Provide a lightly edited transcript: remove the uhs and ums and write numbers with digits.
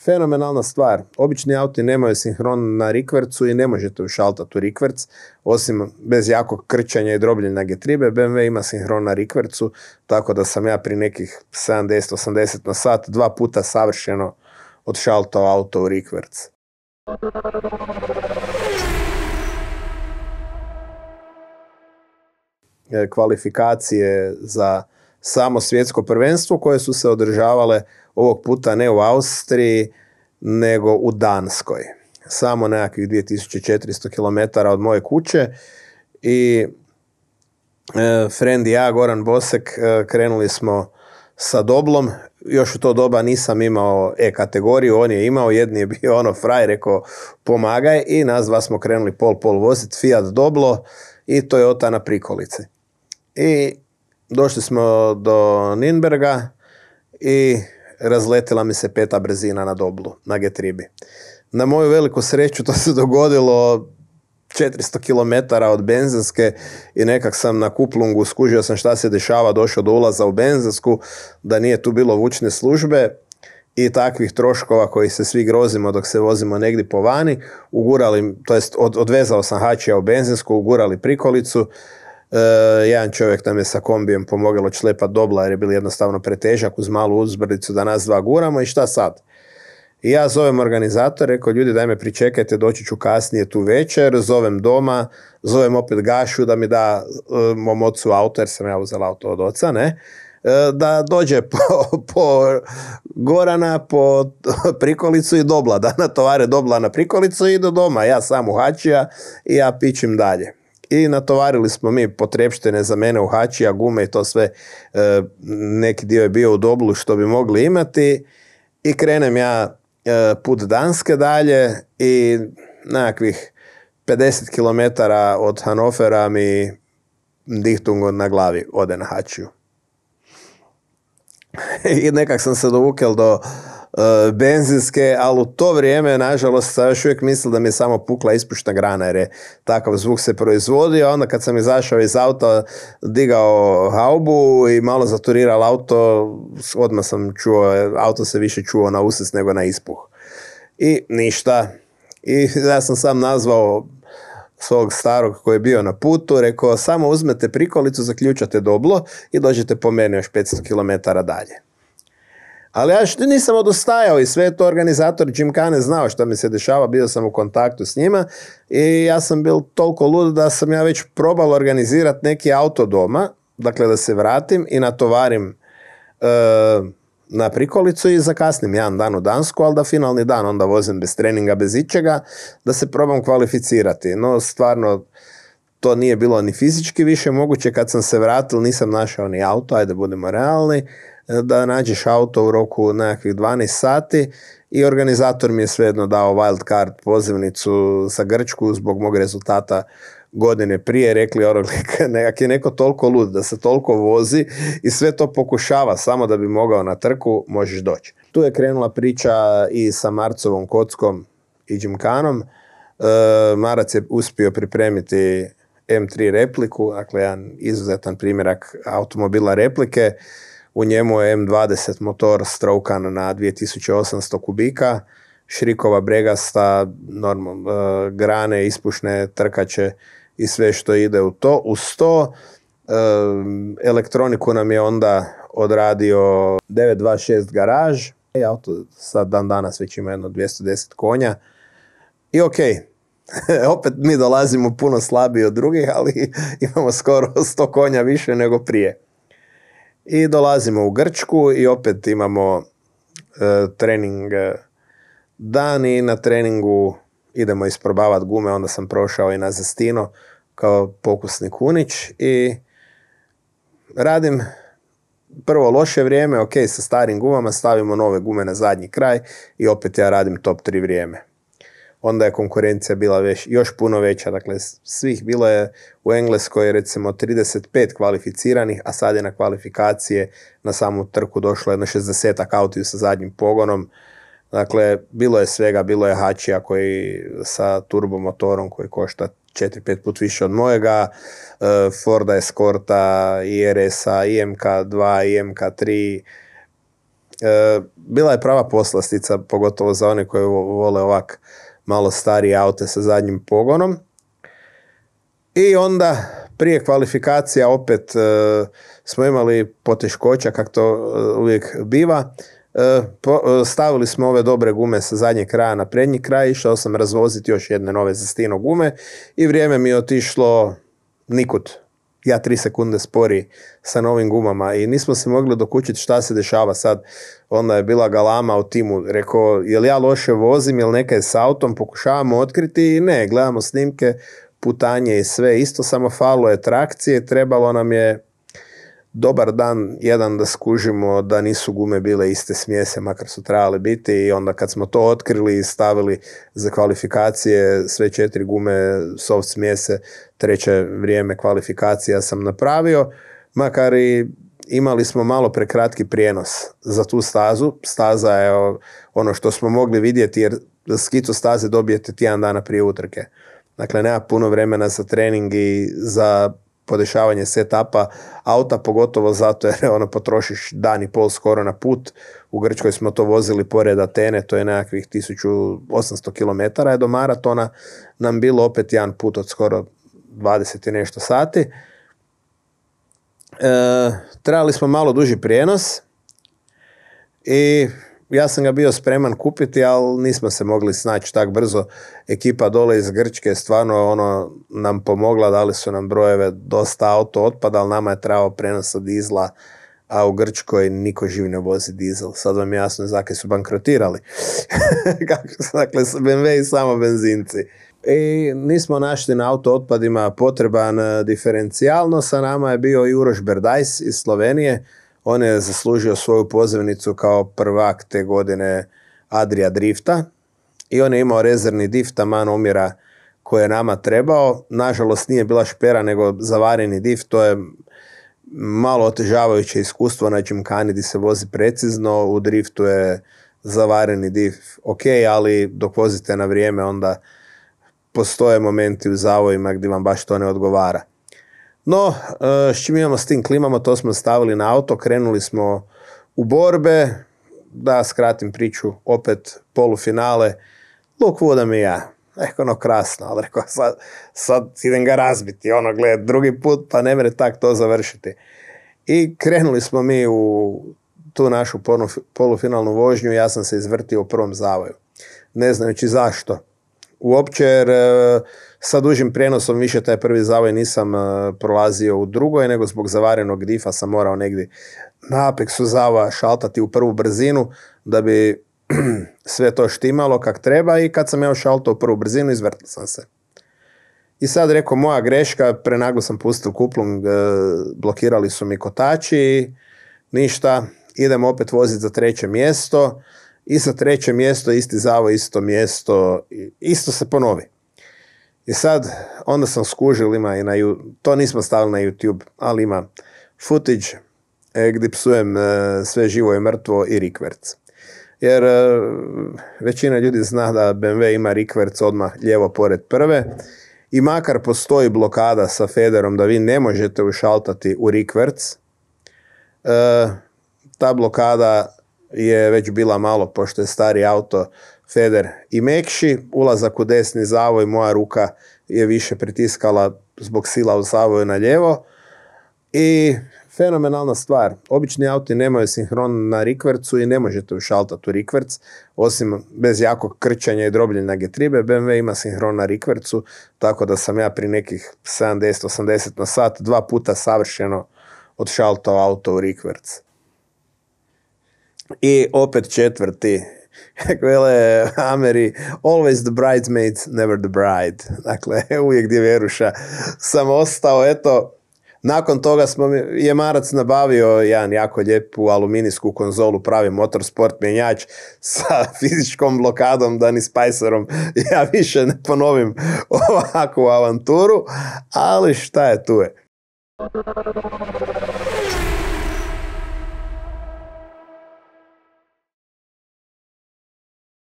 Fenomenalna stvar. Obični auti nemaju sinhron na rikvercu i ne možete ušaltati u rikverc, osim bez jakog krčanja i drobljenja getribe. BMW ima sinhron na rikvercu, tako da sam ja pri nekih 70-80 na sat 2 puta savršeno odšaltao auto u rikverc. Kvalifikacije za samo svjetsko prvenstvo koje su se održavale ovog puta ne u Austriji, nego u Danskoj. Samo nekakvih 2400 km od moje kuće i friend i ja, Goran Bosek, krenuli smo sa Doblom. Još u to doba nisam imao E-kategoriju, on je imao, jedni je bio ono fraj, rekao pomagaj, i nas dva smo krenuli pol voziti Fiat Doblo i Toyota na prikolici. I došli smo do Nürnberga i razletila mi se 5. brzina na Doblu, na getribi. Na moju veliku sreću to se dogodilo 400 km od benzinske i nekak sam na Kuplungu skužio sam šta se dešava, došao do ulaza u benzinsku, da nije tu bilo vučne službe i takvih troškova koji se svi grozimo dok se vozimo negdje po vani. Ugurali, to jest odvezao sam hačija u benzinsku, ugurali prikolicu. Jedan čovjek nam je sa kombijem pomogao člepat Dobla jer je bil jednostavno pretežak uz malu uzbrdicu da nas dva guramo i šta sad? I ja zovem organizator, rekao ljudi daj me pričekajte, doći ću kasnije tu večer, zovem doma, zovem opet Gašu da mi da mom ocu auto, jer sam ja uzela auto od oca, ne? Da dođe po Gorana, po prikolicu i Dobla, da natovare Dobla na prikolicu i do doma, ja sam u hačija i ja pičim dalje. I natovarili smo mi potrepštine za mene u hačija, gume i to sve, neki dio je bio u Doblu što bi mogli imati i krenem ja put Danske dalje i nekakvih 50 km od Hanofera mi Dichtung na glavi ode na hačiju. I nekak sam se dovukel do benzinske, ali u to vrijeme, nažalost, sam još uvijek mislil da mi je samo pukla ispušna grana, jer je takav zvuk se proizvodio. Onda kad sam izašao iz auta, digao haubu i malo zaturiral auto, odmah sam čuo, auto se više čuo na usis nego na ispuh. I ništa. I ja sam sam nazvao svog starog koji je bio na putu, rekao samo uzmete prikolicu, zaključate Doblo i dođete po mene još 500 km dalje. Ali ja nisam odustajao i sve to organizator Gymkhane znao što mi se dešava, bio sam u kontaktu s njima i ja sam bil toliko lud da sam ja već probao organizirati neki auto doma, dakle da se vratim i natovarim na prikolicu i zakasnim jedan dan u Dansku, ali da finalni dan onda vozim bez treninga, bez ičega, da se probam kvalificirati. No stvarno to nije bilo ni fizički više moguće, kad sam se vratil nisam našao ni auto, ajde budemo realni, da nađeš auto u roku nekakvih 12 sati i organizator mi je svejedno dao wild card pozivnicu za Grčku zbog mog rezultata godine prije. Rekli, nekak je neko toliko lud da se toliko vozi i sve to pokušava samo da bi mogao na trku, možeš doći. Tu je krenula priča i sa Marcovom kockom i Gymkhanom. Marac je uspio pripremiti M3 repliku, dakle jedan izuzetan primjerak automobila replike. U njemu je M20 motor Strokan na 2800 kubika, šrikova bregasta, grane, ispušne trkače i sve što ide u to. Uz to elektroniku nam je onda odradio 926 garaž. Auto sad dan danas već ima jedno 210 konja. I okej. Opet mi dolazimo puno slabiji od drugih, ali imamo skoro 100 konja više nego prije. I dolazimo u Grčku i opet imamo trening dan i na treningu idemo isprobavati gume. Onda sam prošao i na Zestino kao pokusni kunić i radim prvo loše vrijeme, ok, sa starim gumama, stavimo nove gume na zadnji kraj i opet ja radim top 3 vrijeme. Onda je konkurencija bila još puno veća, dakle svih bilo je u Engleskoj recimo 35 kvalificiranih, a sad je na kvalifikacije na samu trku došlo jedno 60 autiju sa zadnjim pogonom. Dakle, bilo je svega, bilo je hačija koji sa turbomotorom koji košta 4-5 put više od mojega, Forda Escorta, IRS-a, IMK2, IMK3, Bila je prava poslastica, pogotovo za one koji vole ovak malo starije aute sa zadnjim pogonom. I onda prije kvalifikacija opet smo imali poteškoća, kako to uvijek biva. Stavili smo ove dobre gume sa zadnjeg kraja na prednji kraj, išao sam razvoziti još jedne nove Zestino gume i vrijeme mi je otišlo nikud. Ja 3 sekunde sporiji sa novim gumama i nismo se mogli dokučiti šta se dešava sad. Onda je bila galama u timu, rekao, jel ja loše vozim, jel neka je s autom, pokušavamo otkriti i ne, gledamo snimke, putanje i sve isto, samo falilo je trakcije, trebalo nam je dobar dan jedan da skužimo da nisu gume bile iste smjese, makar su trebale biti, i onda kad smo to otkrili i stavili za kvalifikacije sve 4 gume soft smjese, treće vrijeme kvalifikacija sam napravio, makar i imali smo malo prekratki prijenos za tu stazu. Staza je ono što smo mogli vidjeti, jer skicu staze dobijete tjedan dana prije utrke. Dakle, nema puno vremena za trening i za podešavanje setupa auta, pogotovo zato jer potrošiš dan i pol skoro na put. U Grčkoj smo to vozili pored Atene, to je nekakvih 1800 km je do maratona, nam bilo opet jedan put od skoro 20 i nešto sati. Trebali smo malo duži prijenos i ja sam ga bio spreman kupiti, ali nismo se mogli snaći tak brzo. Ekipa dole iz Grčke stvarno nam pomogla, dali su nam brojeve, dosta auto otpada, ali nama je trebao prenos dizela, a u Grčkoj niko živ ne vozi dizel. Sad vam je jasno zakaj su bankrotirali. Dakle, BMW i samo benzinci. I nismo našli na auto otpadima potreban diferencijal, sa nama je bio i Uroš Berdajs iz Slovenije. On je zaslužio svoju pozivnicu kao prvak te godine Adria Drifta i on je imao rezervni diff taman omjera koji je nama trebao. Nažalost nije bila špera nego zavareni diff, to je malo otežavajuće iskustvo na Gymkhani gdje se vozi precizno, u driftu je zavareni diff ok, ali dok vozite na vrijeme onda postoje momenti u zavojima gdje vam baš to ne odgovara. No, s čim imamo s tim klimamo, to smo stavili na auto, krenuli smo u borbe, da skratim priču, opet polufinale, Luke Woodham i ja. Rekao, krasno, ali rekao, sad idem ga razbiti, gled, drugi put, pa ne mere tak to završiti. I krenuli smo mi u tu našu polufinalnu vožnju, ja sam se izvrtio u prvom zavoju, ne znajući zašto. Uopće, jer sa dužim prijenosom više taj prvi zavoj nisam prolazio u drugoj, nego zbog zavarenog difa sam morao negdje na apeksu zavoja šaltati u prvu brzinu da bi sve to štimalo kak treba, i kad sam ja šaltao u prvu brzinu izvrtio sam se. I sad rekao, moja greška, prenaglo sam pustio kuplung, blokirali su mi kotači, ništa, idem opet voziti za 3. mjesto. I za 3. mjesto, isti zavoj, isto mjesto, isto se ponovi. I sad, onda sam skužil, ima i to nismo stavili na YouTube, ali ima footage gdje psujem sve živo i mrtvo i rikverc. Jer većina ljudi zna da BMW ima rikverc odmah lijevo pored prve i makar postoji blokada sa federom da vi ne možete ušaltati u rikverc, ta blokada je već bila malo, pošto je stari auto, feder i mekši, ulazak u desni zavoj, moja ruka je više pritiskala zbog sila u zavoju na lijevo i fenomenalna stvar. Obični auti nemaju sinhron na rikvercu i ne možete ušaltati u rikverc, osim bez jakog krčanja i drobljenja getribe. BMW ima sinhron na rikvercu, tako da sam ja pri nekih 70-80 na sat 2 puta savršeno odšaltao auto u rikverc. I opet 4. Vele Ameri, always the bridesmaids, never the bride. Dakle, uvijek djeveruša sam ostao, eto. Nakon toga je Marac nabavio jedan jako lijepu aluminijsku konzolu, pravi motorsport mjenjač sa fizičkom blokadom, da ni Spicerom ja više ne ponovim ovakvu avanturu, ali šta je tu je.